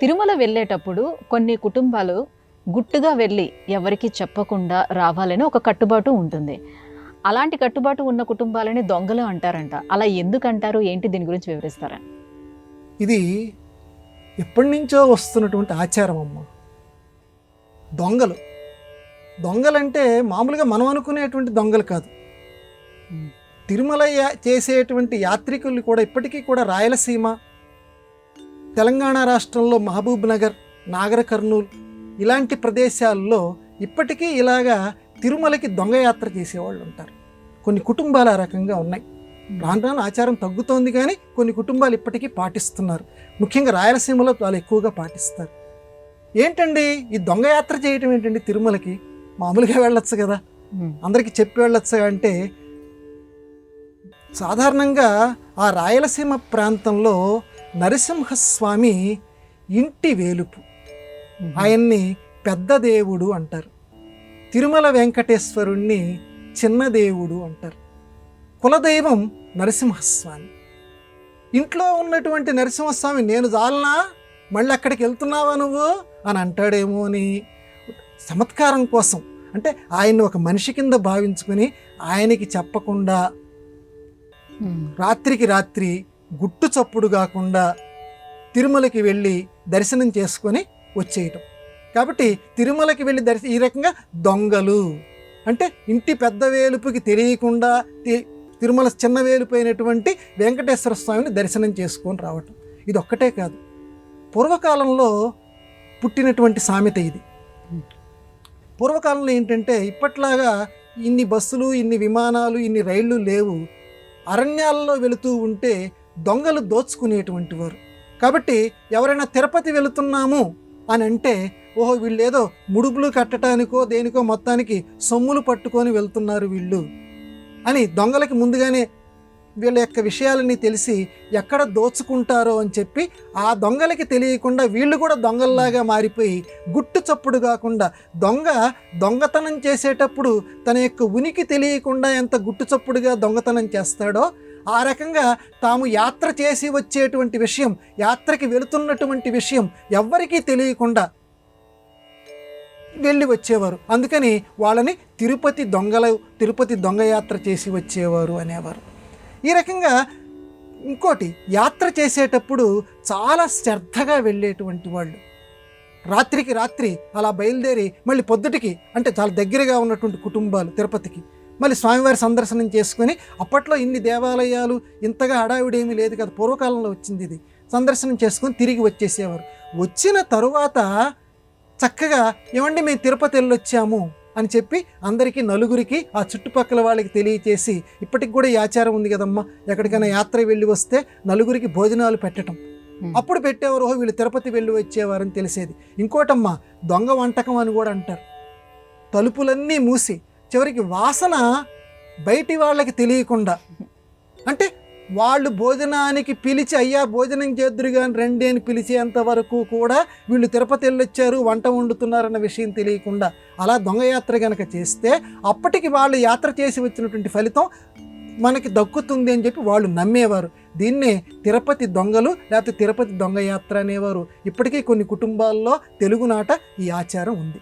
తిరుమల వెళ్ళేటప్పుడు కొన్ని కుటుంబాలు గుట్టుగా వెళ్ళి ఎవరికీ చెప్పకుండా రావాలని ఒక కట్టుబాటు ఉంటుంది. అలాంటి కట్టుబాటు ఉన్న కుటుంబాలని దొంగలు అంటారంట. అలా ఎందుకు అంటారు? ఏంటి దీని గురించి వివరిస్తారా? ఇది ఎప్పటినుంచో వస్తున్నటువంటి ఆచారం అమ్మ. దొంగలంటే మామూలుగా మనం అనుకునేటువంటి దొంగలు కాదు. తిరుమల చేసేటువంటి యాత్రికులు కూడా ఇప్పటికీ కూడా రాయలసీమ, తెలంగాణ రాష్ట్రంలో మహబూబ్ నగర్, నాగర్ కర్నూల్ ఇలాంటి ప్రదేశాల్లో ఇప్పటికీ ఇలాగా తిరుమలకి దొంగ యాత్ర చేసేవాళ్ళు ఉంటారు. కొన్ని కుటుంబాలు ఆ రకంగా ఉన్నాయి. రాను రాను ఆచారం తగ్గుతోంది, కానీ కొన్ని కుటుంబాలు ఇప్పటికీ పాటిస్తున్నారు. ముఖ్యంగా రాయలసీమలో చాలా ఎక్కువగా పాటిస్తారు. ఏంటండి ఈ దొంగ యాత్ర చేయటం ఏంటండి? తిరుమలకి మామూలుగా వెళ్ళొచ్చు కదా, అందరికీ చెప్పి వెళ్ళొచ్చు. అంటే సాధారణంగా ఆ రాయలసీమ ప్రాంతంలో నరసింహస్వామి ఇంటి వేలుపు, ఆయన్ని పెద్ద దేవుడు అంటారు. తిరుమల వెంకటేశ్వరుణ్ణి చిన్న దేవుడు అంటారు. కులదైవం నరసింహస్వామి. ఇంట్లో ఉన్నటువంటి నరసింహస్వామి నేను జాలనా, మళ్ళీ అక్కడికి వెళ్తున్నావా నువ్వు అని అంటాడేమో అని చమత్కారం కోసం, అంటే ఆయన్ని ఒక మనిషి కింద భావించుకుని ఆయనకి చెప్పకుండా రాత్రికి రాత్రి గుట్టు చప్పుడు కాకుండా తిరుమలకి వెళ్ళి దర్శనం చేసుకొని వచ్చేయటం. కాబట్టి తిరుమలకి వెళ్ళి ఈ రకంగా దొంగలు అంటే ఇంటి పెద్ద వేలుపుకి తెలియకుండా తిరుమల చిన్న వేలుపు అయినటువంటి వెంకటేశ్వర స్వామిని దర్శనం చేసుకొని రావటం. ఇది ఒక్కటే కాదు, పూర్వకాలంలో పుట్టినటువంటి సామెత ఇది. పూర్వకాలంలో ఏంటంటే ఇప్పట్లాగా ఇన్ని బస్సులు, ఇన్ని విమానాలు, ఇన్ని రైళ్లు లేవు. అరణ్యాల్లో వెళుతూ ఉంటే దొంగలు దోచుకునేటువంటి వారు. కాబట్టి ఎవరైనా తిరుపతి వెళుతున్నాము అని అంటే, ఓహో వీళ్ళు ఏదో ముడుపులు కట్టడానికో దేనికో మొత్తానికి సొమ్ములు పట్టుకొని వెళ్తున్నారు వీళ్ళు అని దొంగలకి ముందుగానే వీళ్ళ యొక్క విషయాలని తెలిసి ఎక్కడ దోచుకుంటారో అని చెప్పి ఆ దొంగలకి తెలియకుండా వీళ్ళు కూడా దొంగల్లాగా మారిపోయి గుట్టు చప్పుడు కాకుండా దొంగతనం చేసేటప్పుడు తన యొక్క ఉనికి తెలియకుండా ఎంత గుట్టు చప్పుడుగా దొంగతనం చేస్తాడో ఆ రకంగా తాము యాత్ర చేసి వచ్చేటువంటి విషయం, యాత్రకి వెళుతున్నటువంటి విషయం ఎవ్వరికీ తెలియకుండా వెళ్ళి వచ్చేవారు. అందుకని వాళ్ళని తిరుపతి దొంగ యాత్ర చేసి వచ్చేవారు అనేవారు. ఈ రకంగా ఇంకోటి, యాత్ర చేసేటప్పుడు చాలా శ్రద్ధగా వెళ్ళేటువంటి వాళ్ళు. రాత్రికి రాత్రి అలా బయలుదేరి మళ్ళీ పొద్దుటికి, అంటే చాలా దగ్గరగా ఉన్నటువంటి కుటుంబాలు తిరుపతికి మళ్ళీ స్వామివారి సందర్శనం చేసుకొని, అప్పట్లో ఇన్ని దేవాలయాలు ఇంతగా హడావిడేమీ లేదు కదా, పూర్వకాలంలో వచ్చింది ఇది, సందర్శనం చేసుకొని తిరిగి వచ్చేసేవారు. వచ్చిన తరువాత చక్కగా ఏమండి మేము తిరుపతి వెళ్ళొచ్చాము అని చెప్పి అందరికీ, నలుగురికి, ఆ చుట్టుపక్కల వాళ్ళకి తెలియచేసి, ఇప్పటికి కూడా ఈ ఆచారం ఉంది కదమ్మా, ఎక్కడికైనా యాత్ర వెళ్ళి వస్తే నలుగురికి భోజనాలు పెట్టడం. అప్పుడు పెట్టేవారు, ఓహో వీళ్ళు తిరుపతి వెళ్ళి వచ్చేవారని తెలిసేది. ఇంకోటమ్మా, దొంగ వంటకం అని కూడా అంటారు. తలుపులన్నీ మూసి చివరికి వాసన బయటి వాళ్ళకి తెలియకుండా, అంటే వాళ్ళు భోజనానికి పిలిచి అయ్యా భోజనం చేద్దురుగా రండి అని పిలిచేంత వరకు కూడా వీళ్ళు తిరుపతి వెళ్ళొచ్చారు, వంట వండుతున్నారన్న విషయం తెలియకుండా అలా దొంగయాత్ర కనుక చేస్తే అప్పటికి వాళ్ళు యాత్ర చేసి వచ్చినటువంటి ఫలితం మనకి దక్కుతుంది అని చెప్పి వాళ్ళు నమ్మేవారు. దీన్నే తిరుపతి దొంగలు లేకపోతే తిరుపతి దొంగయాత్ర అనేవారు. ఇప్పటికీ కొన్ని కుటుంబాల్లో తెలుగునాట ఈ ఆచారం ఉంది.